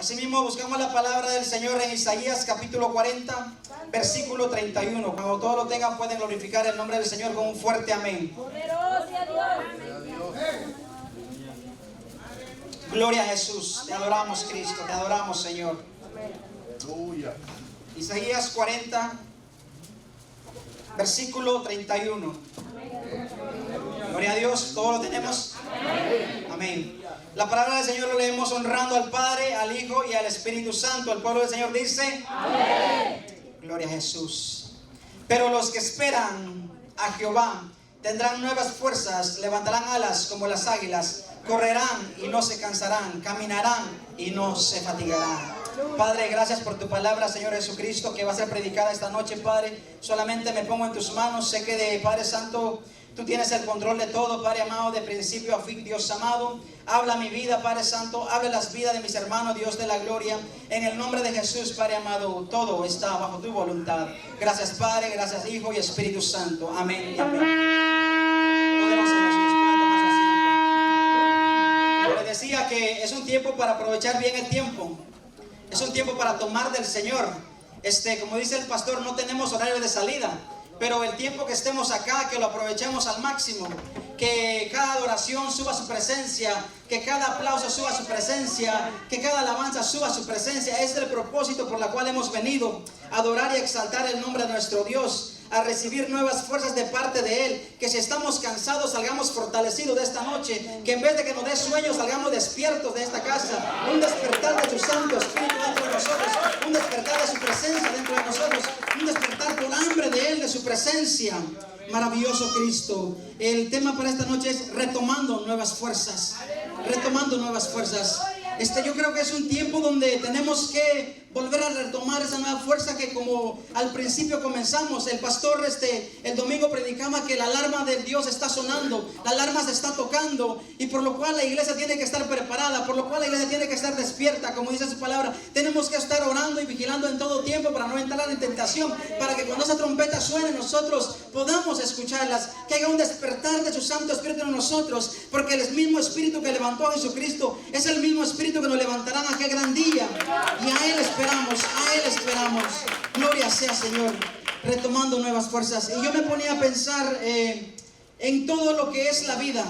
Asimismo, buscamos la palabra del Señor en Isaías capítulo 40, versículo 31. Cuando todos lo tengan, pueden glorificar el nombre del Señor con un fuerte amén. Gloria a Jesús. Te adoramos, Cristo. Te adoramos, Señor. Isaías 40, versículo 31. Gloria a Dios. ¿Todos lo tenemos? Amén. La palabra del Señor lo leemos honrando al Padre, al Hijo y al Espíritu Santo. El pueblo del Señor dice: amén. Gloria a Jesús. Pero los que esperan a Jehová tendrán nuevas fuerzas, levantarán alas como las águilas, correrán y no se cansarán, caminarán y no se fatigarán. Padre, gracias por tu palabra, Señor Jesucristo, que va a ser predicada esta noche, Padre. Solamente me pongo en tus manos. Sé que Padre Santo, tú tienes el control de todo, Padre amado, de principio a fin, Dios amado. Habla mi vida, Padre Santo, habla las vidas de mis hermanos, Dios de la gloria. En el nombre de Jesús, Padre amado, todo está bajo tu voluntad. Gracias, Padre, gracias, Hijo y Espíritu Santo. Amén y amén. Como les decía, que es un tiempo para aprovechar bien el tiempo. Es un tiempo para tomar del Señor. Como dice el pastor, no tenemos horario de salida, pero el tiempo que estemos acá, que lo aprovechemos al máximo. Que cada adoración suba a su presencia, que cada aplauso suba a su presencia, que cada alabanza suba a su presencia. Es el propósito por la cual hemos venido a adorar y a exaltar el nombre de nuestro Dios, a recibir nuevas fuerzas de parte de Él. Que si estamos cansados, salgamos fortalecidos de esta noche. Que en vez de que nos dé sueño, salgamos despiertos de esta casa. Un despertar de su Santo Espíritu dentro de nosotros, un despertar de su presencia dentro de nosotros, un despertar por hambre de Él, de su presencia. Maravilloso Cristo. El tema para esta noche es retomando nuevas fuerzas. Retomando nuevas fuerzas. Yo creo que es un tiempo donde tenemos que volver a retomar esa nueva fuerza que como al principio comenzamos. El pastor el domingo predicaba que la alarma de Dios está sonando, la alarma se está tocando, y por lo cual la iglesia tiene que estar preparada, por lo cual la iglesia tiene que estar despierta, como dice su palabra. Tenemos que estar orando y vigilando en todo tiempo para no entrar en tentación, para que cuando esa trompeta suene nosotros podamos escucharlas, que haya un despertar de su Santo Espíritu en nosotros, porque el mismo Espíritu que levantó a Jesucristo es el mismo Espíritu que nos levantará en aquel gran día, y a Él esperamos, a Él esperamos. Gloria sea, Señor. Retomando nuevas fuerzas. Y yo me ponía a pensar en todo lo que es la vida,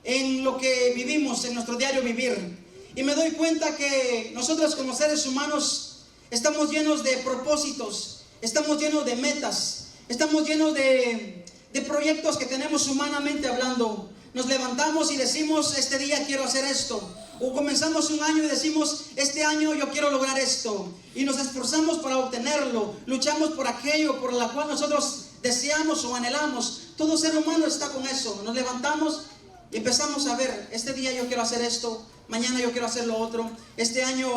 en lo que vivimos, en nuestro diario vivir, y me doy cuenta que nosotros como seres humanos estamos llenos de propósitos, estamos llenos de metas, estamos llenos de proyectos que tenemos humanamente hablando. Nos levantamos y decimos: este día quiero hacer esto. O comenzamos un año y decimos: este año yo quiero lograr esto. Y nos esforzamos para obtenerlo. Luchamos por aquello por la cual nosotros deseamos o anhelamos. Todo ser humano está con eso. Nos levantamos y empezamos a ver: este día yo quiero hacer esto, mañana yo quiero hacer lo otro, este año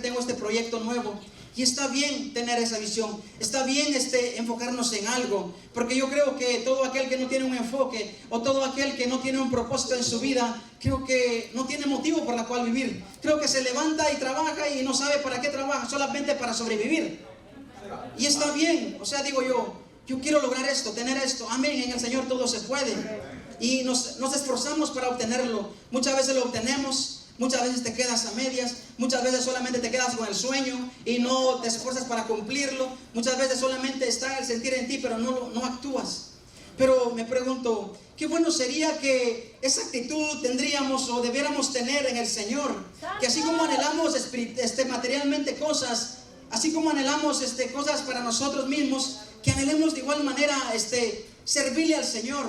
tengo este proyecto nuevo. Y está bien tener esa visión, está bien enfocarnos en algo, porque yo creo que todo aquel que no tiene un enfoque, o todo aquel que no tiene un propósito en su vida, creo que no tiene motivo por la cual vivir. Creo que se levanta y trabaja y no sabe para qué trabaja, solamente para sobrevivir. Y está bien, digo yo quiero lograr esto, tener esto. Amén, en el Señor todo se puede. Y nos esforzamos para obtenerlo. Muchas veces lo obtenemos, muchas veces te quedas a medias, muchas veces solamente te quedas con el sueño y no te esfuerzas para cumplirlo. Muchas veces solamente está el sentir en ti, pero no actúas. Pero me pregunto, qué bueno sería que esa actitud tendríamos o debiéramos tener en el Señor. Que así como anhelamos materialmente cosas, así como anhelamos cosas para nosotros mismos, que anhelemos de igual manera servirle al Señor.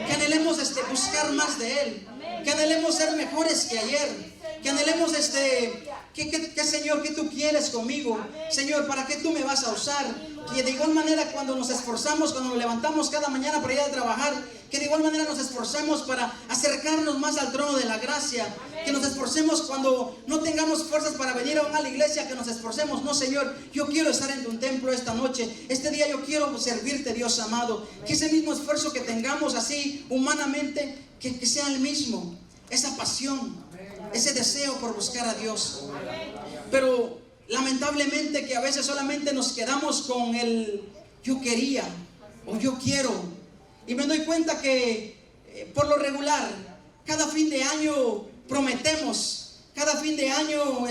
Que anhelemos buscar más de Él. Que anhelemos ser mejores que ayer. Que anhelemos que Señor, ¿qué tú quieres conmigo? Señor, ¿para qué tú me vas a usar? Que de igual manera cuando nos esforzamos, cuando nos levantamos cada mañana para ir a trabajar, que de igual manera nos esforzamos para acercarnos más al trono de la gracia. Que nos esforcemos cuando no tengamos fuerzas para venir a la iglesia, que nos esforcemos. No, Señor, yo quiero estar en tu templo esta noche. Este día yo quiero servirte, Dios amado. Que ese mismo esfuerzo que tengamos así humanamente, que sea el mismo. Esa pasión, ese deseo por buscar a Dios. Pero lamentablemente que a veces solamente nos quedamos con el yo quería o yo quiero. Y me doy cuenta que por lo regular, cada fin de año prometemos Cada fin de año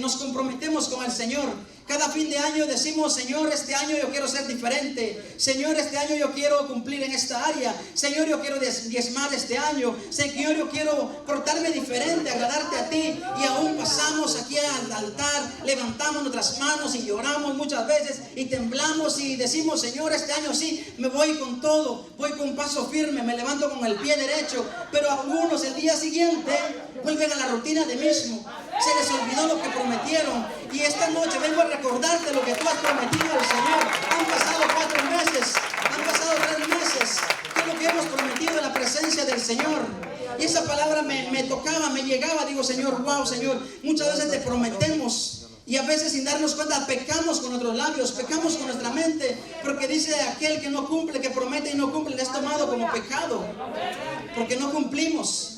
nos comprometemos con el Señor. Cada fin de año decimos: Señor, este año yo quiero ser diferente. Señor, este año yo quiero cumplir en esta área. Señor, yo quiero diezmar este año. Señor, yo quiero portarme diferente, agradarte a ti. Y aún pasamos aquí al altar, levantamos nuestras manos y lloramos muchas veces y temblamos y decimos: Señor, este año sí, me voy con todo, voy con paso firme, me levanto con el pie derecho. Pero algunos el día siguiente vuelven a la rutina de mismo. Se les olvidó lo que prometieron. Y esta noche vengo a recordarte lo que tú has prometido al Señor. Han pasado 4 meses, han pasado 3 meses. ¿Qué es lo que hemos prometido en la presencia del Señor? Y esa palabra me tocaba, me llegaba. Digo: Señor, wow, Señor, muchas veces te prometemos y a veces sin darnos cuenta pecamos con nuestros labios, pecamos con nuestra mente, porque dice: aquel que no cumple, que promete y no cumple, le es tomado como pecado, porque no cumplimos.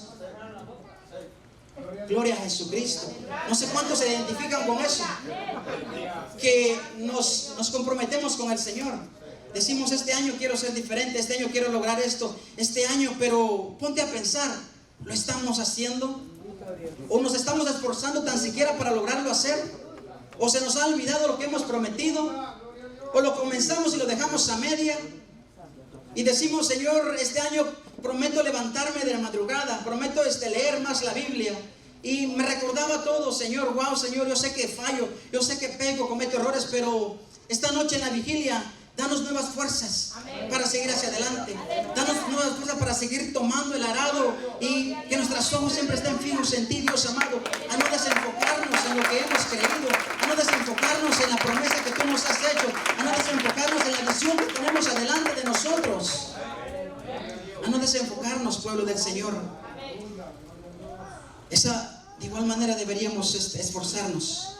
Gloria a Jesucristo. No sé cuántos se identifican con eso, que nos comprometemos con el Señor. Decimos: este año quiero ser diferente, este año quiero lograr esto, este año. Pero ponte a pensar, ¿lo estamos haciendo? ¿O nos estamos esforzando tan siquiera para lograrlo hacer? ¿O se nos ha olvidado lo que hemos prometido? ¿O lo comenzamos y lo dejamos a media? Y decimos: Señor, este año prometo levantarme de la madrugada, prometo leer más la Biblia. Y me recordaba todo: Señor, wow, Señor, yo sé que fallo, yo sé que pego, cometo errores, pero esta noche en la vigilia, danos nuevas fuerzas para seguir hacia adelante. Danos nuevas fuerzas para seguir tomando el arado y que nuestros ojos siempre estén fijos en ti, Dios amado. A no desenfocarnos en lo que hemos creído, a no desenfocarnos en la promesa que tú nos has hecho, a no desenfocarnos en la visión que tenemos adelante de nosotros, a no desenfocarnos, pueblo del Señor. De igual manera deberíamos esforzarnos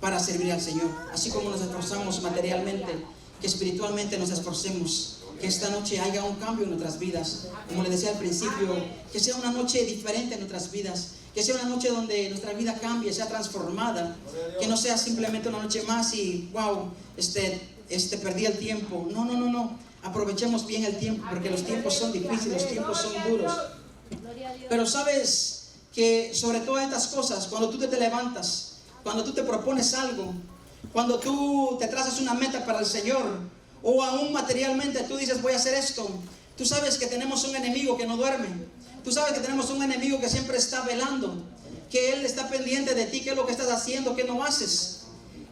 para servir al Señor, así como nos esforzamos materialmente, que espiritualmente nos esforcemos. Que esta noche haya un cambio en nuestras vidas, como les decía al principio, que sea una noche diferente en nuestras vidas, que sea una noche donde nuestra vida cambie, sea transformada, que no sea simplemente una noche más y wow, perdí el tiempo. No, aprovechemos bien el tiempo, porque los tiempos son difíciles, los tiempos son duros. Pero sabes que sobre todas estas cosas, cuando tú te levantas, cuando tú te propones algo, cuando tú te trazas una meta para el Señor, o aún materialmente tú dices: voy a hacer esto, tú sabes que tenemos un enemigo que no duerme. Tú sabes que tenemos un enemigo que siempre está velando, que Él está pendiente de ti, qué es lo que estás haciendo, qué no haces.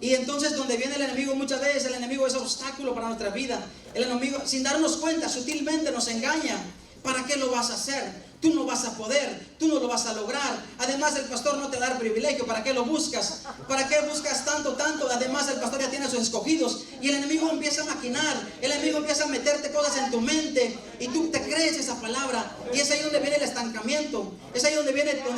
Y entonces donde viene el enemigo, muchas veces el enemigo es obstáculo para nuestra vida. El enemigo, sin darnos cuenta, sutilmente nos engaña. ¿Para qué lo vas a hacer? Tú no vas a poder, tú no lo vas a lograr. Además el pastor no te da el privilegio. ¿Para qué lo buscas? ¿Para qué buscas tanto? Además el pastor ya tiene a sus escogidos. Y el enemigo empieza a maquinar. El enemigo empieza a meterte cosas en tu mente. Y tú te crees esa palabra. Y es ahí donde viene el estancamiento. Es ahí donde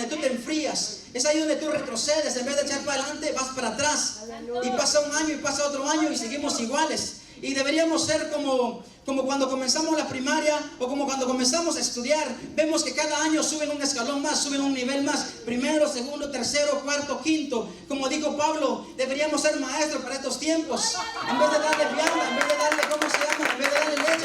tú te enfrías. Es ahí donde tú retrocedes. En vez de echar para adelante, vas para atrás. Y pasa un año y pasa otro año y seguimos iguales. Y deberíamos ser como cuando comenzamos la primaria, o como cuando comenzamos a estudiar. Vemos que cada año suben un escalón más, suben un nivel más. Primero, segundo, tercero, cuarto, quinto. Como dijo Pablo, deberíamos ser maestros para estos tiempos. En vez de darle vianda, en vez de darle, en vez de darle leche,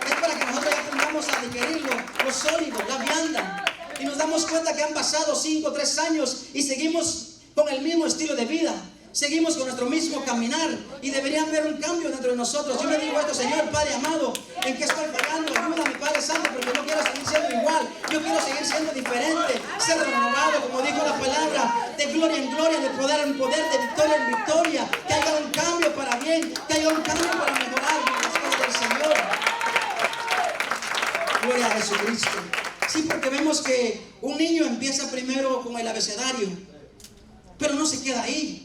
es para que nosotros ya aprendamos a digerirlo, lo sólido, la vianda. Y nos damos cuenta que han pasado 5 o 3 años y seguimos con el mismo estilo de vida. Seguimos con nuestro mismo caminar y debería haber un cambio dentro de nosotros. Yo me digo esto: Señor Padre amado, ¿en qué estoy fallando? Ayúdame, Padre Santo, porque no quiero seguir siendo igual. Yo quiero seguir siendo diferente, ser renovado, como dijo la palabra, de gloria en gloria, de poder en poder, de victoria en victoria. Que haya un cambio para bien, que haya un cambio para mejorar las cosas del Señor. Gloria a Jesucristo. Sí, porque vemos que un niño empieza primero con el abecedario, pero no se queda ahí.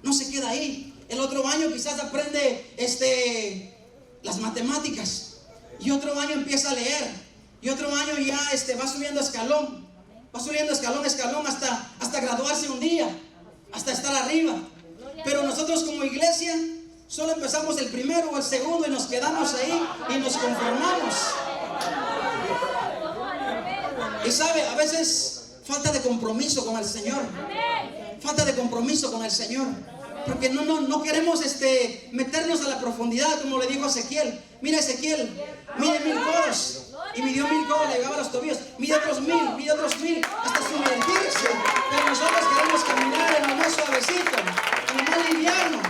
No se queda ahí. El otro año quizás aprende las matemáticas. Y otro año empieza a leer. Y otro año ya va subiendo escalón. Va subiendo escalón hasta graduarse un día. Hasta estar arriba. Pero nosotros como iglesia solo empezamos el primero o el segundo y nos quedamos ahí y nos conformamos. Y sabe, a veces falta de compromiso con el Señor. Falta de compromiso con el Señor. Porque no queremos meternos a la profundidad, como le dijo Ezequiel. Mira Ezequiel, mide 1000 codos. y midió 1000 codos, le llegaba a los tobillos, mide otros 1000, hasta sumergirse. Pero nosotros queremos caminar en lo más suavecito, en lo más liviano.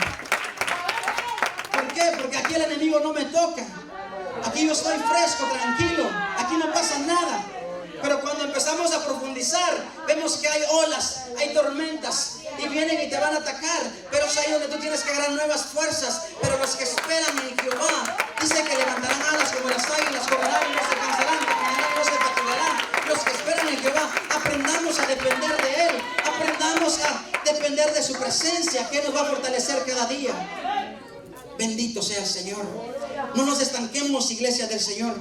¿Por qué? Porque aquí el enemigo no me toca. Aquí yo estoy fresco, tranquilo, aquí no pasa nada. Pero cuando empezamos a profundizar, vemos que hay olas, hay tormentas, y vienen y te van a atacar. Pero es ahí donde tú tienes que agarrar nuevas fuerzas. Pero los que esperan en Jehová, dice que levantarán alas como las águilas, correrán y no se cansarán, caminarán y no se fatigarán. Los que esperan en Jehová, aprendamos a depender de Él, aprendamos a depender de su presencia, que nos va a fortalecer cada día. Bendito sea el Señor. No nos estanquemos, iglesia del Señor.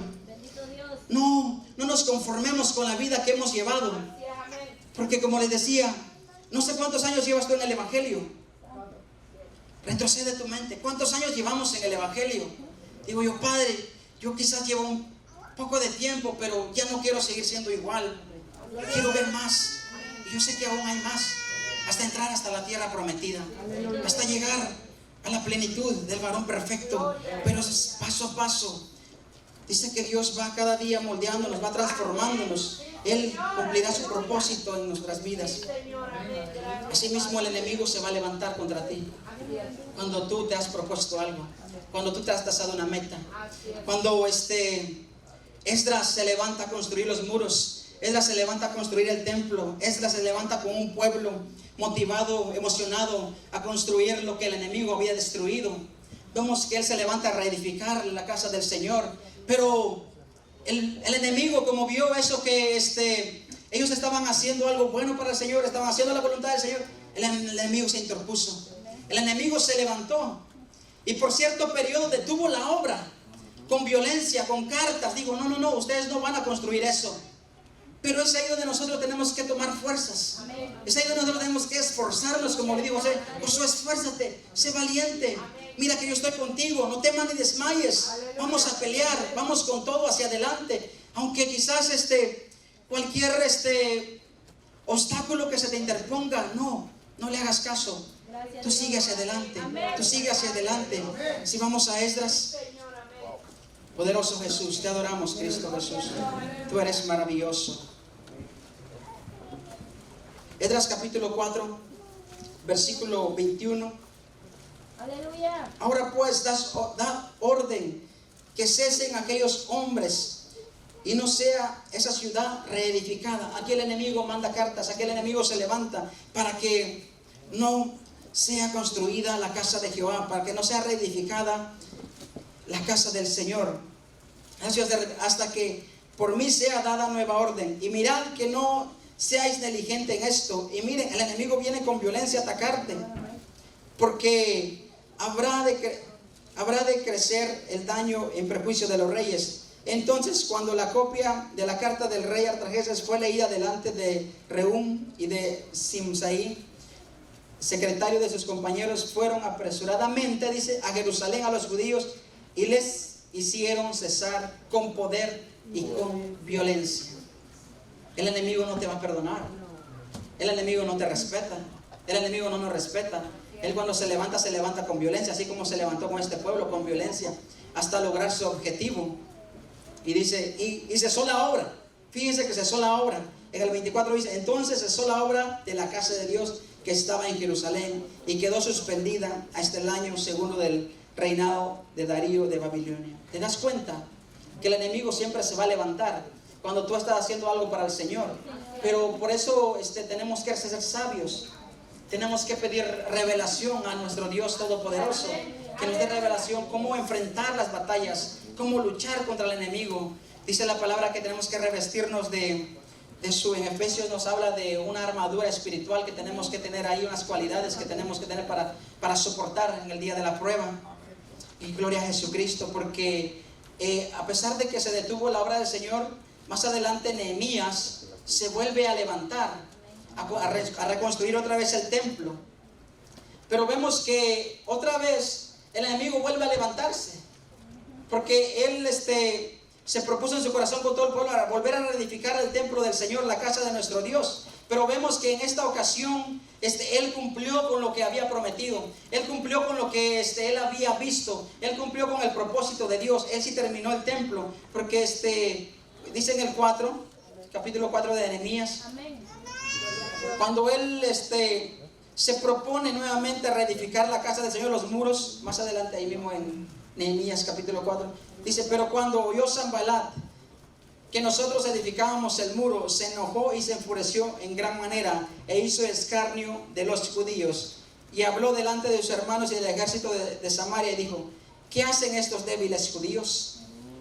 No nos conformemos con la vida que hemos llevado. Porque como les decía, no sé cuántos años llevas tú en el Evangelio. Retrocede tu mente. ¿Cuántos años llevamos en el Evangelio? Digo yo, Padre, yo quizás llevo un poco de tiempo, pero ya no quiero seguir siendo igual. Quiero ver más. Y yo sé que aún hay más. Hasta entrar hasta la tierra prometida. Hasta llegar a la plenitud del varón perfecto. Pero es paso a paso. Dice que Dios va cada día moldeándonos, va transformándonos. Él cumplirá su propósito en nuestras vidas. Asimismo el enemigo se va a levantar contra ti. Cuando tú te has propuesto algo, cuando tú te has trazado una meta, cuando Esdras se levanta a construir los muros, Esdras se levanta a construir el templo, Esdras se levanta con un pueblo motivado, emocionado a construir lo que el enemigo había destruido. Vemos que él se levanta a reedificar la casa del Señor. Pero el enemigo, como vio eso, que ellos estaban haciendo algo bueno para el Señor, estaban haciendo la voluntad del Señor, el enemigo se interpuso. El enemigo se levantó y por cierto periodo detuvo la obra con violencia, con cartas. Digo, no, ustedes no van a construir eso. Pero es ahí donde nosotros tenemos que tomar fuerzas. Es ahí donde nosotros tenemos que esforzarnos, como le digo, Josué, esfuérzate, sé valiente. Mira que yo estoy contigo, no temas ni desmayes. Vamos a pelear, vamos con todo hacia adelante. Aunque quizás cualquier obstáculo que se te interponga, no le hagas caso. Tú sigue hacia adelante, tú sigue hacia adelante. Si vamos a Esdras, poderoso Jesús, te adoramos, Cristo Jesús. Tú eres maravilloso. Esdras capítulo 4, versículo 21. Aleluya. Ahora pues da orden que cesen aquellos hombres y no sea esa ciudad reedificada. Aquí el enemigo manda cartas, aquí el enemigo se levanta para que no sea construida la casa de Jehová, para que no sea reedificada la casa del Señor, hasta que por mí sea dada nueva orden. Y mirad que no seáis negligentes en esto. Y miren, el enemigo viene con violencia a atacarte, porque habrá de crecer el daño en perjuicio de los reyes. Entonces, cuando la copia de la carta del rey Artajerjes fue leída delante de Rehum y de Simsai, secretario de sus compañeros, fueron apresuradamente, dice, a Jerusalén a los judíos y les hicieron cesar con poder y con violencia. El enemigo no te va a perdonar. El enemigo no te respeta. El enemigo no nos respeta. Él cuando se levanta con violencia, así como se levantó con este pueblo, con violencia, hasta lograr su objetivo. Y dice, y cesó la obra. Fíjense que cesó la obra. En el 24 dice, entonces cesó la obra de la casa de Dios que estaba en Jerusalén y quedó suspendida hasta el año segundo del reinado de Darío de Babilonia. ¿Te das cuenta que el enemigo siempre se va a levantar cuando tú estás haciendo algo para el Señor? Pero por eso tenemos que ser sabios. Tenemos que pedir revelación a nuestro Dios Todopoderoso, que nos dé revelación cómo enfrentar las batallas, cómo luchar contra el enemigo. Dice la palabra que tenemos que revestirnos en Efesios nos habla de una armadura espiritual que tenemos que tener ahí, unas cualidades que tenemos que tener para soportar en el día de la prueba. Y gloria a Jesucristo, porque a pesar de que se detuvo la obra del Señor, más adelante Nehemías se vuelve a levantar, a reconstruir otra vez el templo. Pero vemos que otra vez el enemigo vuelve a levantarse, porque él se propuso en su corazón con todo el pueblo a volver a reedificar el templo del Señor, la casa de nuestro Dios. Pero vemos que en esta ocasión él cumplió con lo que había prometido. Él cumplió con lo que él había visto. Él cumplió con el propósito de Dios. Él sí terminó el templo, porque dice en el 4, capítulo 4 de Nehemías, Amén. cuando él se propone nuevamente reedificar la casa del Señor, los muros, más adelante ahí mismo en Nehemías capítulo 4, dice: pero cuando oyó Sanballat que nosotros edificábamos el muro, se enojó y se enfureció en gran manera, e hizo escarnio de los judíos, y habló delante de sus hermanos y del ejército de Samaria, y dijo: ¿qué hacen estos débiles judíos?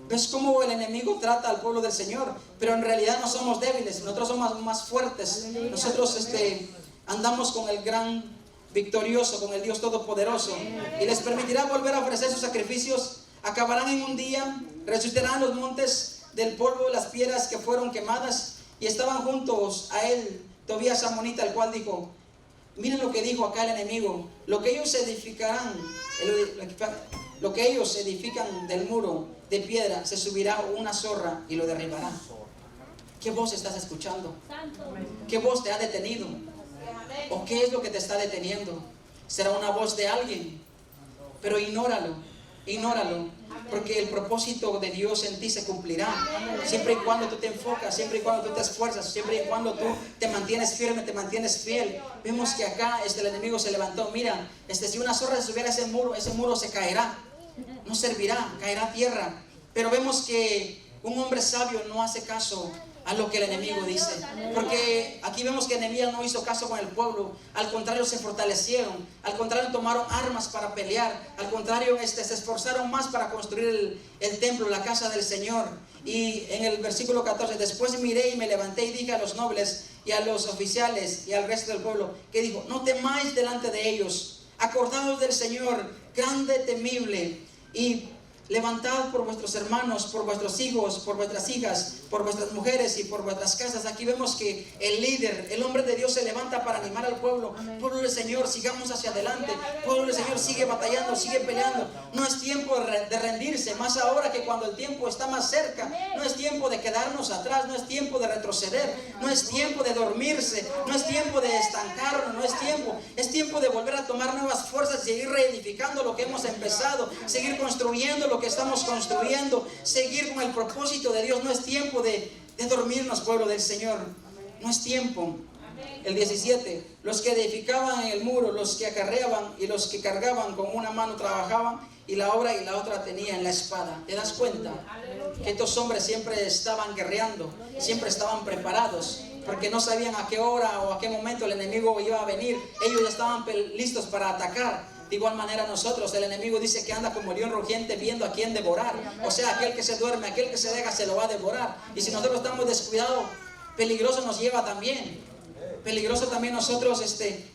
¿Ves cómo el enemigo trata al pueblo del Señor? Pero en realidad no somos débiles, nosotros somos más fuertes. Nosotros andamos con el gran victorioso, con el Dios todopoderoso, y les permitirá volver a ofrecer sus sacrificios. Acabarán en un día, resucitarán los montes del polvo de las piedras que fueron quemadas. Y estaban juntos a él Tobías Amonita, el cual dijo: miren lo que dijo acá el enemigo, lo que ellos edificarán, lo que ellos edifican del muro de piedra, se subirá una zorra y lo derribará. ¿Qué voz estás escuchando? ¿Qué voz te ha detenido? ¿O qué es lo que te está deteniendo? ¿Será una voz de alguien? Pero ignóralo, porque el propósito de Dios en ti se cumplirá, siempre y cuando tú te enfocas, siempre y cuando tú te esfuerzas, siempre y cuando tú te mantienes firme, te mantienes fiel. Vemos que acá el enemigo se levantó. Mira, si una zorra se subiera a ese muro se caerá, no servirá, caerá a tierra. Pero vemos que un hombre sabio no hace caso a lo que el enemigo dice, porque aquí vemos que Nehemías no hizo caso con el pueblo. Al contrario, se fortalecieron, al contrario, tomaron armas para pelear, al contrario, se esforzaron más para construir el templo, la casa del Señor. Y en el versículo 14: después miré y me levanté y dije a los nobles y a los oficiales y al resto del pueblo, que dijo: no temáis delante de ellos, acordaos del Señor, grande, temible, y levantad por vuestros hermanos, por vuestros hijos, por vuestras hijas, por vuestras mujeres y por vuestras casas. Aquí vemos que el líder, el hombre de Dios, se levanta para animar al pueblo. Pueblo del Señor, sigamos hacia adelante. Pueblo del Señor, sigue batallando, sigue peleando. No es tiempo de rendirse, más ahora que cuando el tiempo está más cerca. No es tiempo de quedarnos atrás, no es tiempo de retroceder, no es tiempo de dormirse, no es tiempo de estancarnos, no es tiempo. Es tiempo de volver a tomar nuevas fuerzas, seguir reedificando lo que hemos empezado, seguir construyendo lo que estamos construyendo, seguir con el propósito de Dios. No es tiempo de dormirnos, pueblo del Señor, no es tiempo. El 17: los que edificaban en el muro, los que acarreaban y los que cargaban, con una mano trabajaban y la obra y la otra tenían la espada. ¿Te das cuenta? Que estos hombres siempre estaban guerreando, siempre estaban preparados, porque no sabían a qué hora o a qué momento el enemigo iba a venir. Ellos ya estaban listos para atacar. De igual manera nosotros, el enemigo dice que anda como león rugiente viendo a quién devorar. O sea, aquel que se duerme, aquel que se deja, se lo va a devorar. Y si nosotros estamos descuidados, peligroso nos lleva también. Peligroso también nosotros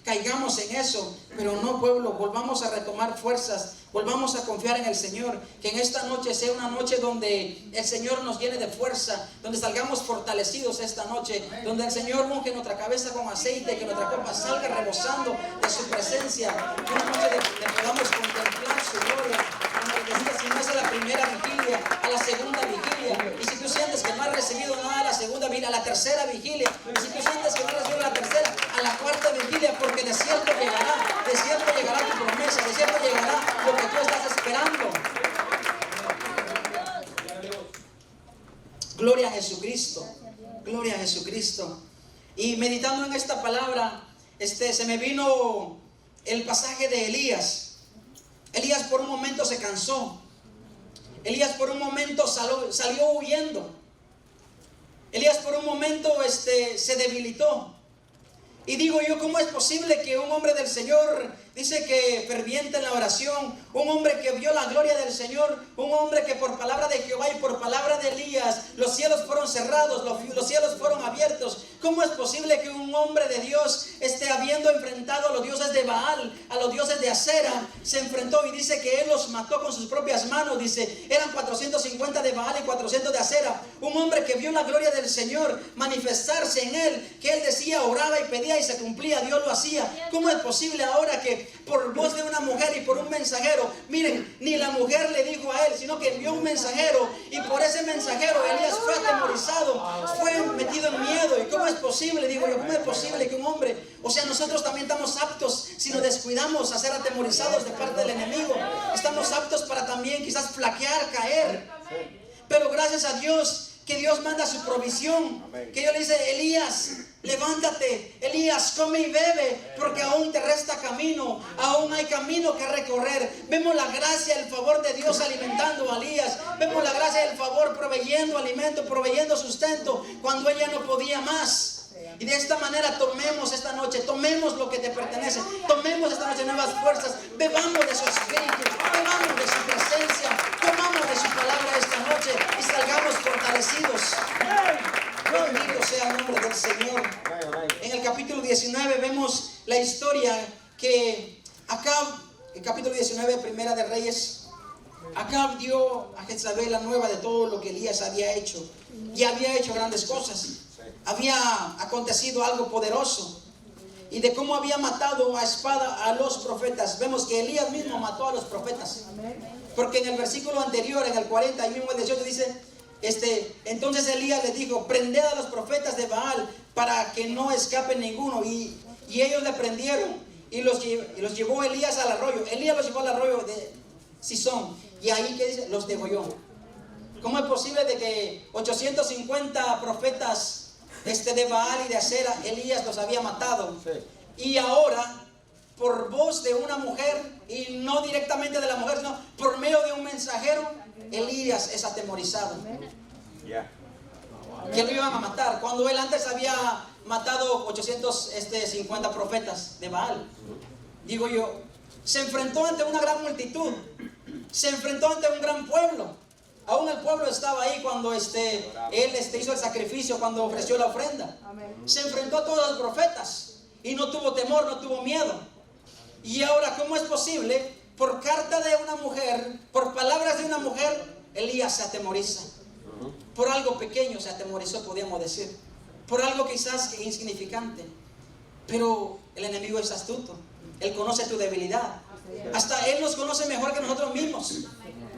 caigamos en eso. Pero no, pueblo, volvamos a retomar fuerzas, volvamos a confiar en el Señor. Que en esta noche sea una noche donde el Señor nos llene de fuerza, donde salgamos fortalecidos esta noche, donde el Señor unge nuestra cabeza con aceite, que nuestra copa salga rebosando de su presencia. Una noche de podamos contemplar su gloria. Como les decía, si no es a la primera vigilia, a la segunda vigilia. Y si tú sientes que no has recibido nada a la segunda vigilia, a la tercera vigilia. Y si tú sientes que no has recibido la tercera, a la cuarta vigilia, porque de cierto llegará tu promesa, de cierto llegará lo que tú estás esperando. Gloria a Jesucristo, gloria a Jesucristo. Y meditando en esta palabra, se me vino el pasaje de Elías. Elías por un momento se cansó. Elías por un momento salió huyendo. Elías por un momento se debilitó. Y digo yo, ¿cómo es posible que un hombre del Señor, dice que ferviente en la oración, un hombre que vio la gloria del Señor, un hombre que por palabra de Jehová y por palabra de Elías, los cielos fueron cerrados, los cielos fueron abiertos? ¿Cómo es posible que un hombre de Dios, habiendo enfrentado a los dioses de Baal, a los dioses de Acera, se enfrentó y dice que él los mató con sus propias manos? Dice, eran 450 de Baal y 400 de Acera. Un hombre que vio la gloria del Señor manifestarse en él, que él decía, oraba y pedía y se cumplía, Dios lo hacía. ¿Cómo es posible ahora que por voz de una mujer y por un mensajero, miren, ni la mujer le dijo a él, sino que envió un mensajero, y por ese mensajero Elías fue atemorizado, fue metido en miedo? ¿Y cómo es posible? Digo yo, ¿cómo es posible que un hombre, nosotros también estamos aptos, si nos descuidamos, a ser atemorizados de parte del enemigo? Estamos aptos para también quizás flaquear, caer. Pero gracias a Dios que Dios manda su provisión. Amén. Que Dios le dice: Elías, levántate, Elías, come y bebe, porque aún te resta camino, aún hay camino que recorrer. Vemos la gracia, el favor de Dios alimentando a Elías. Vemos la gracia y el favor proveyendo alimento, proveyendo sustento cuando él ya no podía más. Y de esta manera tomemos esta noche, tomemos lo que te pertenece, tomemos esta noche nuevas fuerzas, bebamos de su espíritu, bebamos de su presencia, tomamos de su palabra esta noche y salgamos fortalecidos. Bendito sea el nombre del Señor. En el capítulo 19 vemos la historia que Acab, el capítulo 19, Primera de Reyes, Acab dio a Jezabel la nueva de todo lo que Elías había hecho. Y había hecho grandes cosas. Había acontecido algo poderoso. Y de cómo había matado a espada a los profetas. Vemos que Elías mismo mató a los profetas. Porque en el versículo anterior, en el 40 y mismo el 18 dice: entonces Elías les dijo: prended a los profetas de Baal para que no escape ninguno. Y ellos le prendieron y los llevó Elías al arroyo. Elías los llevó al arroyo de Sison. Y ahí, ¿qué dice? Los degolló. ¿Cómo es posible de que 850 profetas de Baal y de Acera, Elías los había matado? Sí. Y ahora, por voz de una mujer, y no directamente de la mujer, sino por medio de un mensajero, Elías es atemorizado. Que lo iban a matar, cuando él antes había matado 850 profetas de Baal. Digo yo, se enfrentó ante una gran multitud, se enfrentó ante un gran pueblo. Aún el pueblo estaba ahí cuando él hizo el sacrificio, cuando ofreció la ofrenda. Se enfrentó a todos los profetas y no tuvo temor, no tuvo miedo. Y ahora, ¿cómo es posible? Por carta de una mujer, por palabras de una mujer, Elías se atemoriza. Por algo pequeño se atemorizó, podríamos decir. Por algo quizás insignificante. Pero el enemigo es astuto. Él conoce tu debilidad. Hasta él nos conoce mejor que nosotros mismos.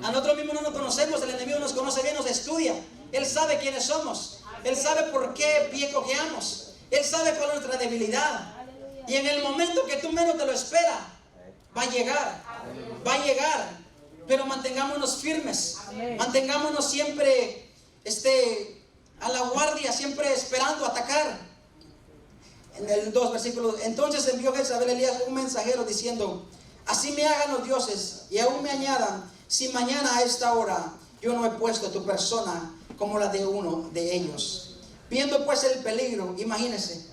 A nosotros mismos no nos conocemos, el enemigo nos conoce bien, nos estudia. Él sabe quiénes somos. Él sabe por qué pie cojeamos. Él sabe cuál es nuestra debilidad. Y en el momento que tú menos te lo esperas, va a llegar. Va a llegar. Pero mantengámonos firmes. Mantengámonos siempre a la guardia, siempre esperando atacar. En el 2 versículos. Entonces envió Jezabel a Elías un mensajero diciendo: así me hagan los dioses y aún me añadan, si mañana a esta hora yo no he puesto tu persona como la de uno de ellos. Viendo pues el peligro, imagínense,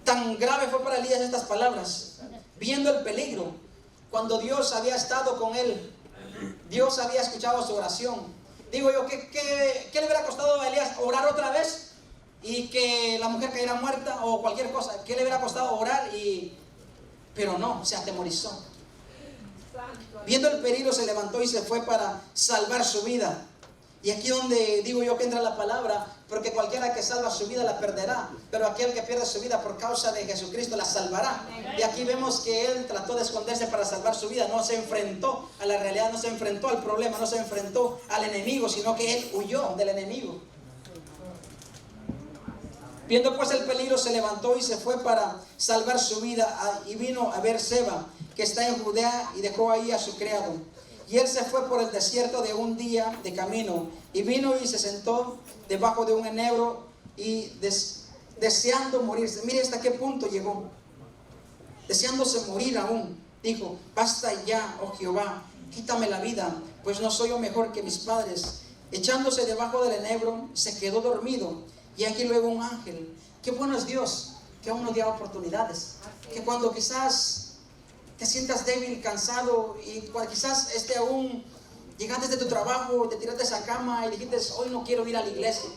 tan grave fue para Elías estas palabras. Viendo el peligro, cuando Dios había estado con él, Dios había escuchado su oración. Digo yo, ¿qué le hubiera costado a Elías orar otra vez y que la mujer cayera muerta o cualquier cosa? ¿Qué le hubiera costado orar? Pero no, se atemorizó. Viendo el peligro se levantó y se fue para salvar su vida. Y aquí donde digo yo que entra la palabra, porque cualquiera que salva su vida la perderá, pero aquel que pierde su vida por causa de Jesucristo la salvará. Y aquí vemos que él trató de esconderse para salvar su vida, no se enfrentó a la realidad, no se enfrentó al problema, no se enfrentó al enemigo, sino que él huyó del enemigo. Viendo pues el peligro se levantó y se fue para salvar su vida, y vino a Beerseba, que está en Judea, y dejó ahí a su criado. Y él se fue por el desierto de un día de camino, y vino y se sentó debajo de un enebro, y deseando morirse. Mire hasta qué punto llegó, deseándose morir aún. Dijo: basta ya, oh Jehová, quítame la vida, pues no soy yo mejor que mis padres. Echándose debajo del enebro, se quedó dormido. Y aquí luego un ángel. Qué bueno es Dios, que aún nos da oportunidades. Que cuando quizás te sientas débil, cansado, y quizás aún llegaste de tu trabajo, te tiraste a esa cama y dijiste: hoy no quiero ir a la iglesia,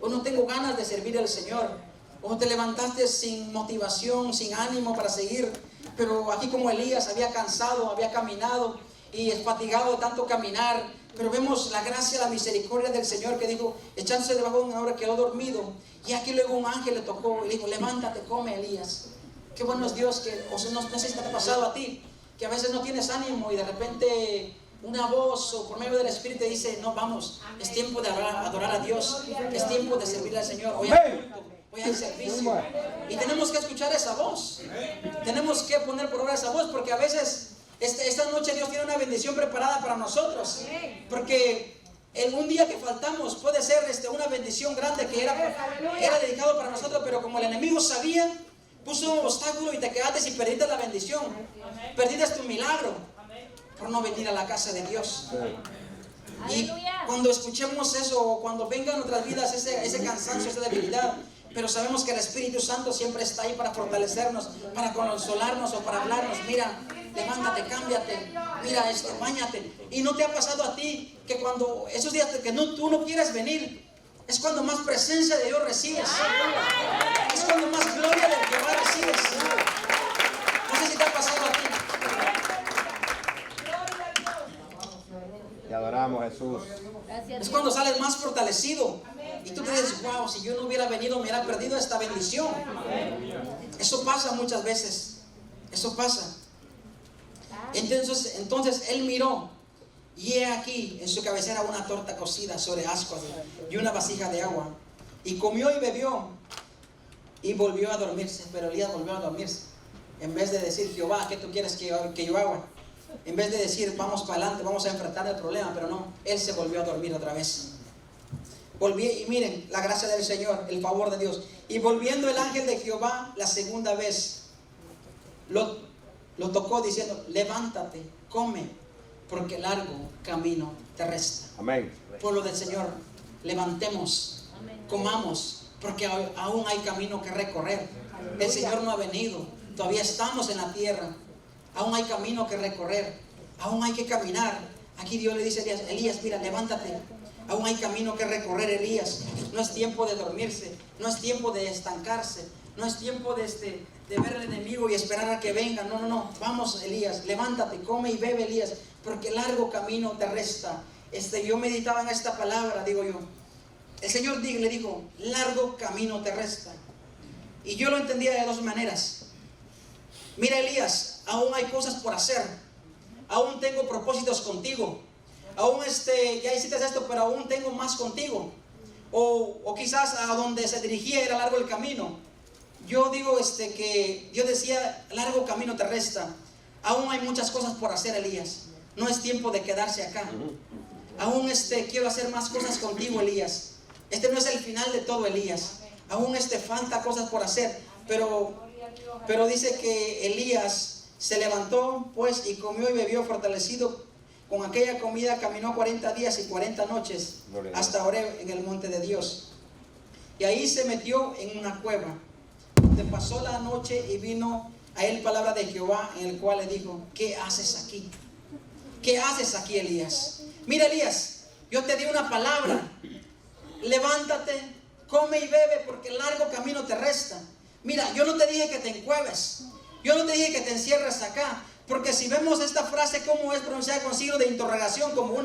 hoy no tengo ganas de servir al Señor, o te levantaste sin motivación, sin ánimo para seguir. Pero aquí, como Elías, había cansado, había caminado y es fatigado de tanto caminar. Pero vemos la gracia, la misericordia del Señor, que dijo, echándose debajo de una obra, quedó dormido. Y aquí luego un ángel le tocó y le dijo: levántate, come, Elías. Qué bueno es Dios, que no sé si te ha pasado a ti, que a veces no tienes ánimo y de repente una voz o por medio del Espíritu te dice: no, vamos, es tiempo de adorar a Dios, es tiempo de servirle al Señor. Hoy hay culto, hoy hay servicio. Y tenemos que escuchar esa voz. Tenemos que poner por obra esa voz, porque a veces esta noche Dios tiene una bendición preparada para nosotros. Porque en un día que faltamos puede ser una bendición grande que era dedicado para nosotros, pero como el enemigo sabía, puso un obstáculo y te quedaste y perdiste la bendición, perdiste tu milagro por no venir a la casa de Dios. Y cuando escuchemos eso, o cuando venga a nuestras vidas ese cansancio, esa debilidad, pero sabemos que el Espíritu Santo siempre está ahí para fortalecernos, para consolarnos o para hablarnos. Mira, levántate, cámbiate, mira, báñate. Y no te ha pasado a ti que cuando esos días que tú no quieres venir, es cuando más presencia de Dios recibes, es cuando más gloria de Jehová recibes. No sé si te ha pasado a ti. Te adoramos, Jesús. Es cuando sales más fortalecido. Y tú te dices, wow, si yo no hubiera venido, me hubiera perdido esta bendición. Eso pasa muchas veces. Eso pasa. Entonces él miró, y he aquí en su cabecera una torta cocida sobre ascuas y una vasija de agua. Y comió y bebió y volvió a dormirse. Pero Elías volvió a dormirse. En vez de decir, Jehová, ¿qué tú quieres que yo haga? En vez de decir, vamos para adelante, vamos a enfrentar el problema, pero no, él se volvió a dormir otra vez. Y miren, la gracia del Señor, el favor de Dios. Y volviendo el ángel de Jehová la segunda vez, lo tocó diciendo, levántate, come, porque largo camino te resta. Amén. Pueblo del Señor, levantemos, comamos, porque aún hay camino que recorrer. El Señor no ha venido, todavía estamos en la tierra. Aún hay camino que recorrer, aún hay que caminar. Aquí Dios le dice a Elías, mira, levántate. Aún hay camino que recorrer, Elías. No es tiempo de dormirse, no es tiempo de estancarse, no es tiempo de ver al enemigo y esperar a que venga. No. Vamos, Elías, levántate, come y bebe, Elías, porque largo camino te resta. Yo meditaba en esta palabra, digo yo. El Señor le dijo, largo camino te resta. Y yo lo entendía de dos maneras. Mira, Elías, aún hay cosas por hacer. Aún tengo propósitos contigo. Aún ya hiciste esto, pero aún tengo más contigo. O quizás a donde se dirigía era largo el camino. Yo digo que Dios decía, largo camino te resta. Aún hay muchas cosas por hacer, Elías. No es tiempo de quedarse acá. Aún quiero hacer más cosas contigo, Elías. No es el final de todo, Elías. Aún falta cosas por hacer. Pero dice que Elías se levantó pues y comió y bebió fortalecido con aquella comida. Caminó 40 días y 40 noches hasta Horeb en el monte de Dios. Y ahí se metió en una cueva, donde pasó la noche, y vino a él palabra de Jehová, en el cual le dijo, ¿qué haces aquí? ¿Qué haces aquí, Elías? Mira, Elías, yo te di una palabra. Levántate, come y bebe, porque largo camino te resta. Mira, yo no te dije que te encueves, yo no te dije que te encierres acá, porque si vemos esta frase como es pronunciada con signo de interrogación, como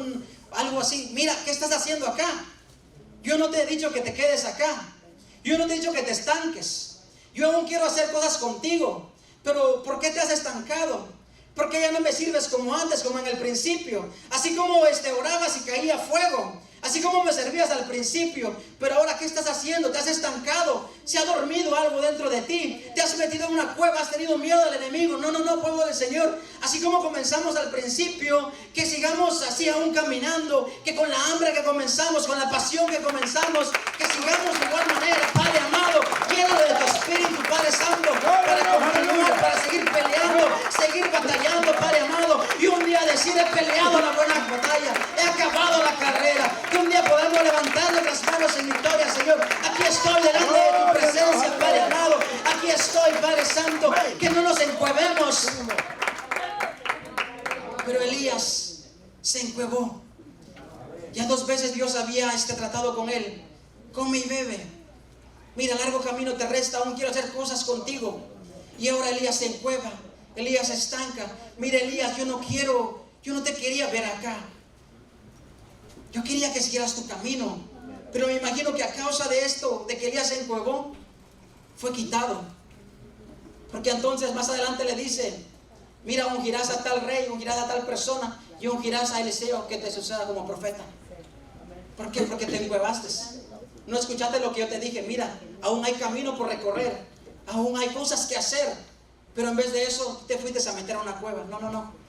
algo así, mira, ¿qué estás haciendo acá? Yo no te he dicho que te quedes acá, yo no te he dicho que te estanques, yo aún quiero hacer cosas contigo, pero ¿por qué te has estancado? ¿Por qué ya no me sirves como antes, como en el principio? Así como orabas y caía fuego, así como me servías al principio, pero ahora ¿qué estás haciendo? Te has estancado, se ha dormido algo dentro de ti, te has metido en una cueva, has tenido miedo al enemigo. No, pueblo del Señor, así como comenzamos al principio, que sigamos así aún caminando, que con la hambre que comenzamos, con la pasión que comenzamos, que sigamos de igual manera, Padre amado, llénalo de tu Espíritu, Padre Santo, para continuar, para seguir peleando, seguir batallando, Padre amado, y un día decir, he peleado la buena batalla, he acabado la carrera. Que un día podamos levantar nuestras manos en victoria, Señor. Aquí estoy delante de tu presencia, Padre amado. Aquí estoy, Padre Santo. Que no nos encuevemos. Pero Elías se encuevó. Ya 2 veces Dios había tratado con él. Come y bebe. Mira, largo camino te resta. Aún quiero hacer cosas contigo. Y ahora Elías se encueva. Elías se estanca. Mira, Elías, yo no te quería ver acá. Yo quería que siguieras tu camino, pero me imagino que a causa de esto, de que Elías se encuevó, fue quitado. Porque entonces más adelante le dice, mira, ungirás a tal rey, ungirás a tal persona, y ungirás a Eliseo que te suceda como profeta. ¿Por qué? Porque te encuevaste. No escuchaste lo que yo te dije. Mira, aún hay camino por recorrer, aún hay cosas que hacer, pero en vez de eso te fuiste a meter a una cueva. No.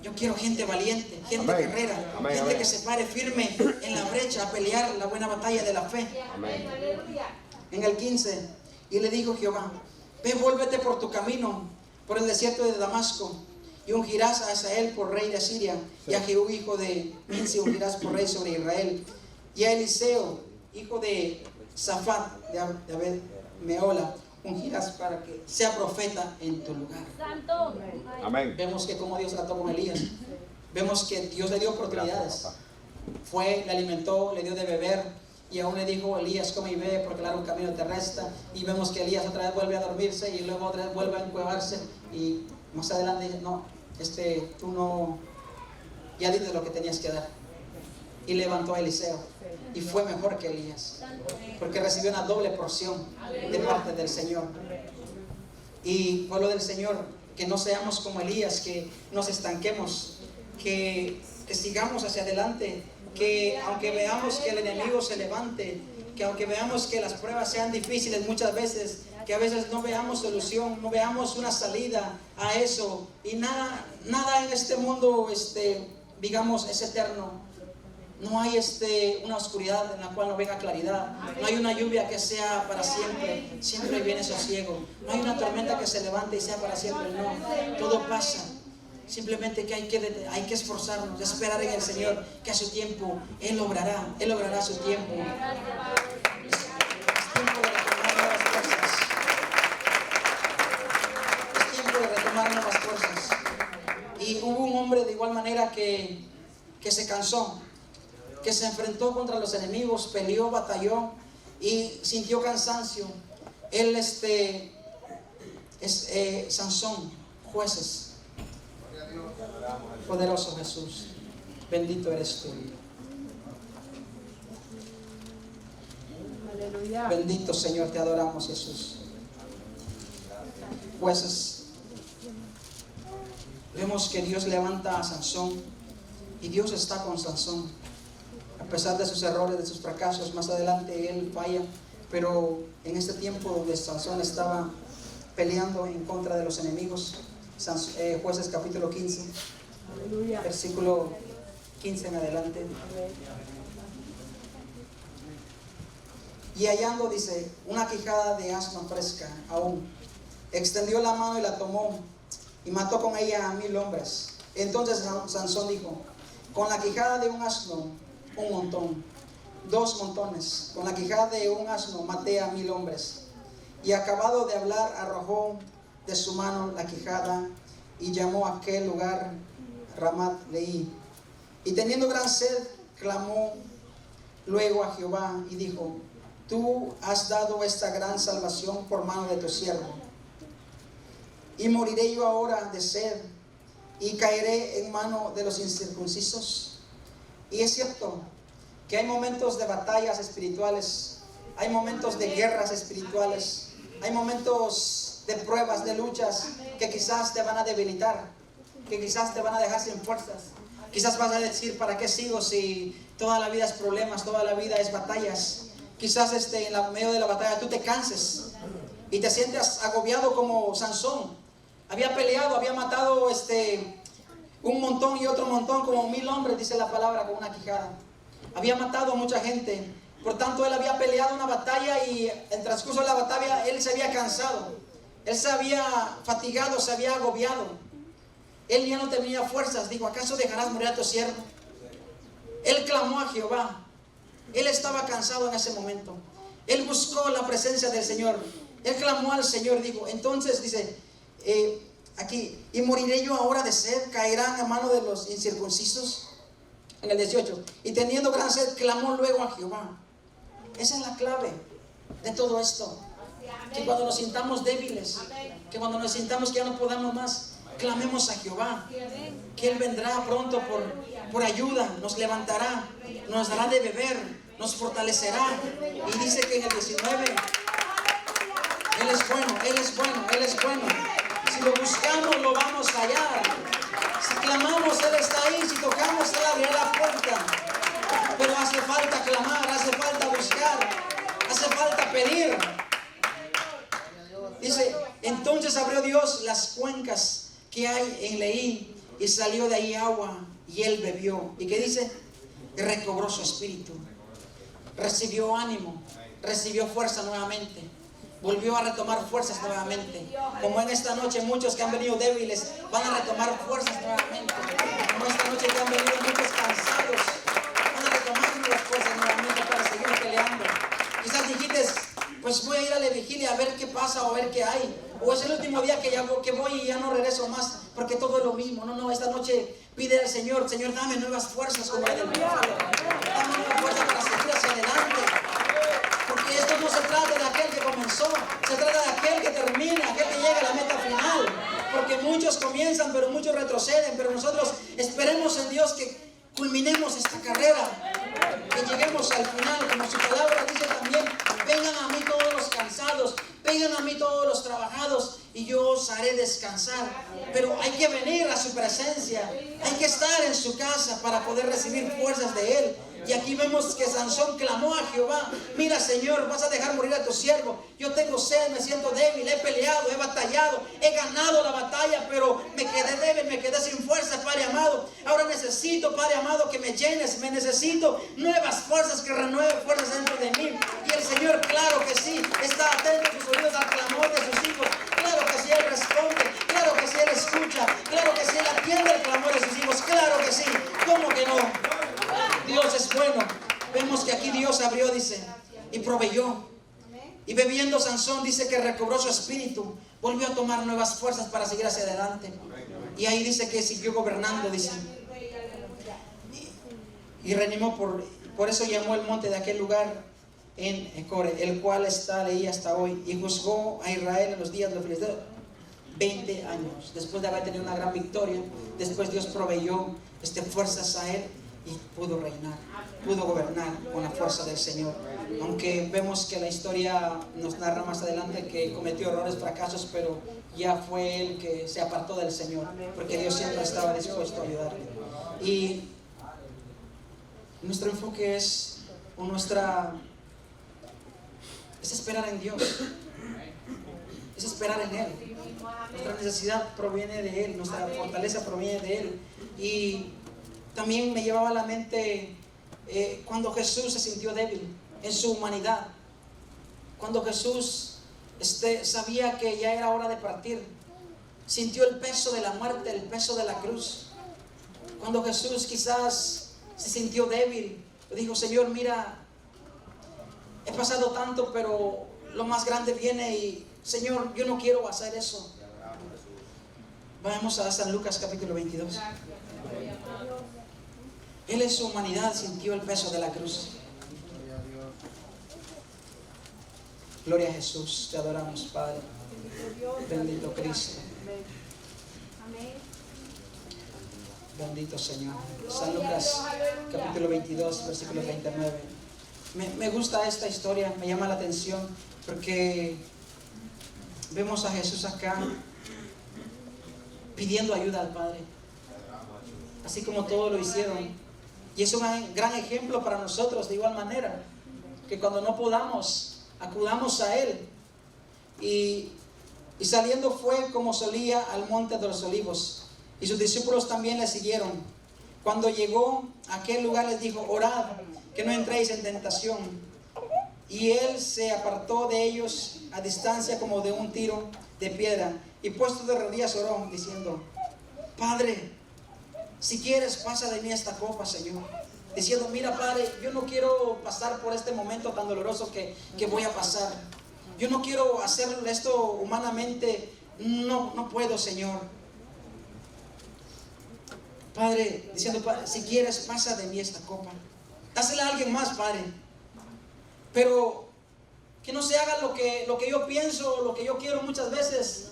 Yo quiero gente valiente, gente Amén. guerrera, Amén, gente amén. que se pare firme en la brecha a pelear la buena batalla de la fe. Amén. En el 15, y le dijo Jehová: ve, vuélvete por tu camino, por el desierto de Damasco, y ungirás a Hazael por rey de Asiria, y a Jehú hijo de Nimsi ungirás por rey sobre Israel, y a Eliseo hijo de Safat de Abed Meola ungirás para que sea profeta en tu lugar. Santo. Amén. Vemos que como Dios trató con Elías. Vemos que Dios le dio oportunidades. Gracias, papá. Fue, le alimentó, le dio de beber, y aún le dijo: Elías, come y bebe, porque claro, un camino te resta. Y vemos que Elías otra vez vuelve a dormirse, y luego otra vez vuelve a encuevarse, y más adelante dice: no, tú no, ya dices lo que tenías que dar. Y levantó a Eliseo, y fue mejor que Elías, porque recibió una doble porción de parte del Señor. Y pueblo del Señor, que no seamos como Elías, que nos estanquemos, que sigamos hacia adelante, que aunque veamos que el enemigo se levante, que aunque veamos que las pruebas sean difíciles muchas veces, que a veces no veamos solución, no veamos una salida a eso, y nada en este mundo, digamos, es eterno. No hay una oscuridad en la cual no venga claridad. No hay una lluvia que sea para siempre. Siempre viene sosiego. No hay una tormenta que se levante y sea para siempre. No, todo pasa. Simplemente que hay que esforzarnos, esperar en el Señor, que a su tiempo Él obrará a su tiempo. Es tiempo de retomar nuevas fuerzas. Es tiempo de retomar nuevas fuerzas. Y hubo un hombre de igual manera que se cansó, que se enfrentó contra los enemigos, peleó, batalló y sintió cansancio. Él es Sansón, Jueces. Poderoso Jesús, bendito eres tú. Aleluya. Bendito Señor, te adoramos, Jesús. Jueces. Vemos que Dios levanta a Sansón, y Dios está con Sansón. A pesar de sus errores, de sus fracasos, más adelante él falla, pero en este tiempo donde Sansón estaba peleando en contra de los enemigos, Jueces capítulo 15, Aleluya. versículo 15 en adelante. Y hallando, dice, una quijada de asno fresca aún, extendió la mano y la tomó, y mató con ella a 1000 hombres. Entonces Sansón dijo: con la quijada de un asno, un montón, 2 montones. Con la quijada de un asno maté a 1000 hombres. Y acabado de hablar, arrojó de su mano la quijada, y llamó a aquel lugar Ramat Leí. Y teniendo gran sed, clamó luego a Jehová y dijo: tú has dado esta gran salvación por mano de tu siervo, y moriré yo ahora de sed, y caeré en mano de los incircuncisos. Y es cierto que hay momentos de batallas espirituales, hay momentos de guerras espirituales, hay momentos de pruebas, de luchas que quizás te van a debilitar, que quizás te van a dejar sin fuerzas. Quizás vas a decir: ¿para qué sigo si toda la vida es problemas, toda la vida es batallas? Quizás en medio de la batalla tú te canses y te sientes agobiado como Sansón. Había peleado, había matado un montón y otro montón, como 1000 hombres, dice la palabra, con una quijada. Había matado a mucha gente. Por tanto, él había peleado una batalla, y en el transcurso de la batalla él se había cansado. Él se había fatigado, se había agobiado. Él ya no tenía fuerzas. Dijo: ¿acaso dejarás morir a tu siervo? Él clamó a Jehová. Él estaba cansado en ese momento. Él buscó la presencia del Señor. Él clamó al Señor. Dijo, entonces dice aquí: y moriré yo ahora de sed, caerán a mano de los incircuncisos. En el 18, y teniendo gran sed, clamó luego a Jehová. Esa es la clave de todo esto. Que cuando nos sintamos débiles, que cuando nos sintamos que ya no podamos más, clamemos a Jehová, que Él vendrá pronto por ayuda, nos levantará, nos dará de beber, nos fortalecerá. Y dice que en el 19, Él es bueno, Él es bueno, Él es bueno. Si lo buscamos, lo vamos a hallar. Si clamamos, Él está ahí. Si tocamos, Él abrirá la puerta. Pero hace falta clamar, hace falta buscar, hace falta pedir. Dice: entonces abrió Dios las cuencas que hay en Leí, y salió de ahí agua y él bebió. ¿Y qué dice? Y recobró su espíritu, recibió ánimo, recibió fuerza nuevamente, volvió a retomar fuerzas nuevamente. Como en esta noche muchos que han venido débiles van a retomar fuerzas nuevamente. Como esta noche que han venido muchos cansados, van a retomar las fuerzas nuevamente para seguir peleando. Quizás dijiste, pues voy a ir a la vigilia a ver qué pasa o a ver qué hay. O es el último día que voy y ya no regreso más porque todo es lo mismo. No, esta noche pide al Señor, Señor, dame nuevas fuerzas como el búfalo. Dame nuevas fuerzas para seguir hacia adelante. Porque esto no se trata de aquel que comenzó, se trata de aquel que termina, aquel que llega a la meta final. Porque muchos comienzan, pero muchos retroceden. Pero nosotros esperemos en Dios que culminemos esta carrera, que lleguemos al final, como su palabra dice también: vengan a mí todos los cansados, vengan a mí todos los trabajados y yo os haré descansar. Pero hay que venir a su presencia, hay que estar en su casa para poder recibir fuerzas de Él. Y aquí vemos que Sansón clamó a Jehová: mira, Señor, vas a dejar morir a tu siervo. Yo tengo sed, me siento débil, he peleado, he batallado, he ganado la batalla, pero me quedé débil, me quedé sin fuerza, Padre amado. Ahora necesito, Padre amado, que me llenes, me necesito nuevas fuerzas, que renueve fuerzas dentro de mí. Y el Señor, claro que sí, está atento a sus oídos al clamor de sus hijos. Claro que sí, Él responde, claro que sí, Él escucha, claro que sí, Él atiende el clamor de sus hijos, claro que sí. ¿Cómo que no? Dios es bueno. Vemos que aquí Dios abrió, dice, y proveyó. Y bebiendo Sansón, dice que recobró su espíritu, volvió a tomar nuevas fuerzas para seguir hacia adelante. Y ahí dice que siguió gobernando, dice. Y reanimó, por eso llamó el monte de aquel lugar en Core, el cual está ahí hasta hoy. Y juzgó a Israel en los días de los filisteos 20 años. Después de haber tenido una gran victoria, después Dios proveyó fuerzas a él. Y pudo reinar, pudo gobernar con la fuerza del Señor. Aunque vemos que la historia nos narra más adelante que cometió errores, fracasos, pero ya fue él que se apartó del Señor, porque Dios siempre estaba dispuesto a ayudarle. Y nuestro enfoque es esperar en Dios, es esperar en Él. Nuestra necesidad proviene de Él, nuestra fortaleza proviene de Él. Y también me llevaba a la mente cuando Jesús se sintió débil en su humanidad, cuando Jesús sabía que ya era hora de partir, sintió el peso de la muerte, el peso de la cruz. Cuando Jesús quizás se sintió débil, le dijo: Señor, mira, he pasado tanto, pero lo más grande viene y, Señor, yo no quiero hacer eso. Vamos a San Lucas capítulo 22. Él en su humanidad sintió el peso de la cruz. Gloria a Jesús, te adoramos, Padre. Bendito Cristo. Bendito Señor. San Lucas capítulo 22, versículo 39. Me gusta esta historia, me llama la atención, porque vemos a Jesús acá pidiendo ayuda al Padre, así como todos lo hicieron. Y es un gran ejemplo para nosotros, de igual manera, que cuando no podamos, acudamos a Él. Y saliendo fue, como solía, al monte de los olivos, y sus discípulos también le siguieron. Cuando llegó a aquel lugar les dijo: orad, que no entréis en tentación. Y Él se apartó de ellos a distancia como de un tiro de piedra, y puesto de rodillas oró, diciendo: Padre, si quieres, pasa de mí esta copa, Señor. Diciendo: mira, Padre, yo no quiero pasar por este momento tan doloroso que voy a pasar. Yo no quiero hacer esto humanamente. No puedo, Señor. Padre, diciendo: Padre, si quieres, pasa de mí esta copa. Dásela a alguien más, Padre. Pero que no se haga lo que yo pienso, lo que yo quiero muchas veces,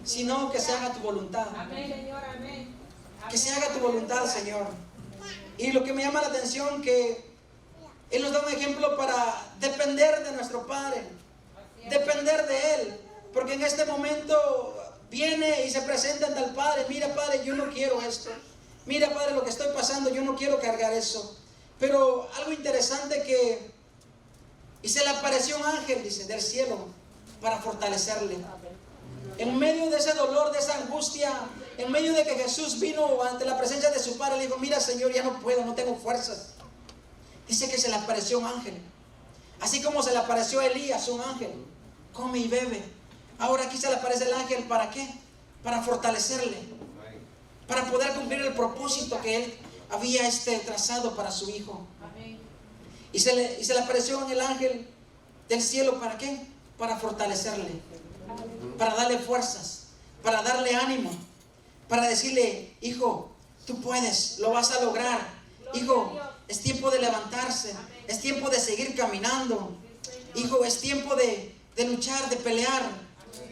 sino que se haga tu voluntad. Amén, Señor, amén. Que se haga tu voluntad, Señor. Y lo que me llama la atención, que Él nos da un ejemplo para depender de nuestro Padre, depender de Él, porque en este momento viene y se presenta ante el Padre: mira, Padre, yo no quiero esto. Mira, Padre, lo que estoy pasando, yo no quiero cargar eso. Pero algo interesante y se le apareció un ángel, dice, del cielo, para fortalecerle. En medio de ese dolor, de esa angustia, en medio de que Jesús vino ante la presencia de su padre, le dijo: mira, Señor, ya no puedo, no tengo fuerzas. Dice que se le apareció un ángel. Así como se le apareció a Elías un ángel. Come y bebe. Ahora aquí se le aparece el ángel, ¿para qué? Para fortalecerle, para poder cumplir el propósito que él había trazado para su hijo. Y se le apareció en el ángel del cielo, ¿para qué? Para fortalecerle, para darle fuerzas, para darle ánimo, para decirle: hijo, tú puedes, lo vas a lograr. Hijo, es tiempo de levantarse, es tiempo de seguir caminando. Hijo, es tiempo de luchar, de pelear,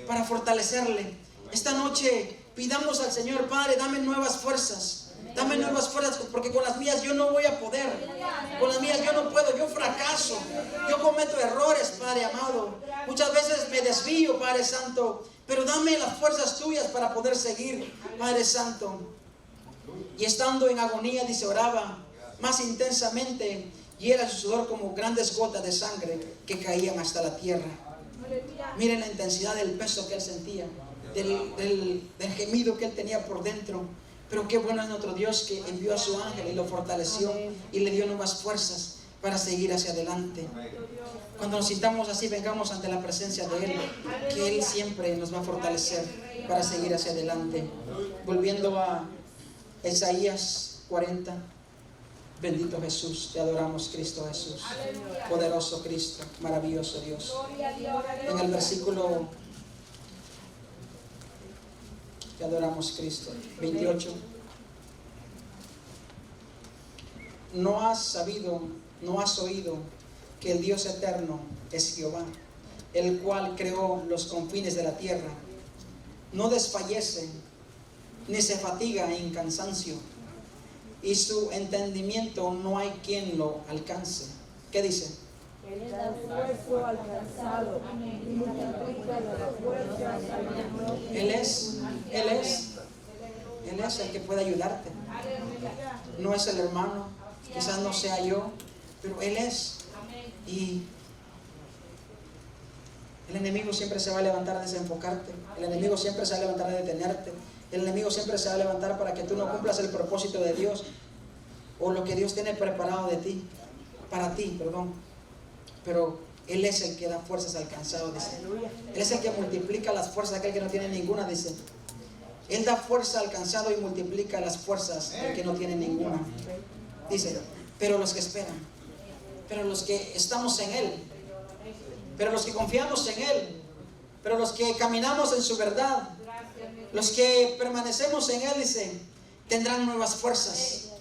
para fortalecerle. Esta noche pidamos al Señor: Padre, dame nuevas fuerzas. Dame nuevas fuerzas, porque con las mías yo no voy a poder. Con las mías yo no puedo, yo fracaso. Yo cometo errores, Padre amado. Muchas veces me desvío, Padre Santo. Pero dame las fuerzas tuyas para poder seguir, Padre Santo. Y estando en agonía, dice, oraba más intensamente, y era su sudor como grandes gotas de sangre que caían hasta la tierra. Miren la intensidad del peso que él sentía, del gemido que él tenía por dentro. Pero qué bueno es nuestro Dios, que envió a su ángel y lo fortaleció y le dio nuevas fuerzas para seguir hacia adelante. Cuando nos sintamos así, vengamos ante la presencia de Él, que Él siempre nos va a fortalecer para seguir hacia adelante. Volviendo a Isaías 40. Bendito Jesús, te adoramos, Cristo Jesús. Poderoso Cristo, maravilloso Dios. En el versículo, te adoramos, Cristo, 28. No has oído que el Dios eterno es Jehová, el cual creó los confines de la tierra. No desfallece, ni se fatiga en cansancio, y su entendimiento no hay quien lo alcance. ¿Qué dice? Él da esfuerzo al cansado y multiplica las fuerzas al menor. Él es el que puede ayudarte. No es el hermano, quizás no sea yo, pero Él es. Y el enemigo siempre se va a levantar a desenfocarte. El enemigo siempre se va a levantar a detenerte. El enemigo siempre se va a levantar para que tú no cumplas el propósito de Dios, o lo que Dios tiene preparado para ti. Pero Él es el que da fuerzas al cansado, dice. Él es el que multiplica las fuerzas de aquel que no tiene ninguna, dice. Él da fuerza al cansado y multiplica las fuerzas del que no tiene ninguna. Dice, pero los que esperan, pero los que estamos en Él, pero los que confiamos en Él, pero los que caminamos en su verdad, los que permanecemos en Él, dice, tendrán nuevas fuerzas.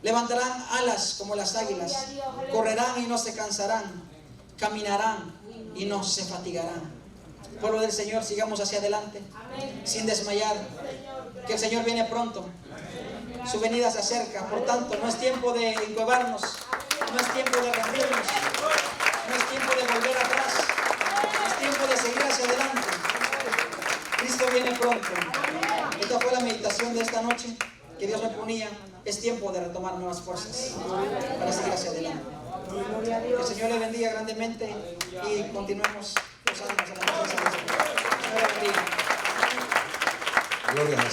Levantarán alas como las águilas, correrán y no se cansarán, caminarán y no se fatigarán. Pueblo del Señor, sigamos hacia adelante, sin desmayar, que el Señor viene pronto, su venida se acerca. Por tanto, no es tiempo de encuevarnos, no es tiempo de rendirnos, no es tiempo de volver atrás, es tiempo de seguir hacia adelante. Cristo viene pronto. Esta fue la meditación de esta noche que Dios me ponía. Es tiempo de retomar nuevas fuerzas para seguir hacia adelante. Que el Señor le bendiga grandemente y continuemos gozándonos en la presencia del Señor. Dios le bendiga. Gloria a Jesús.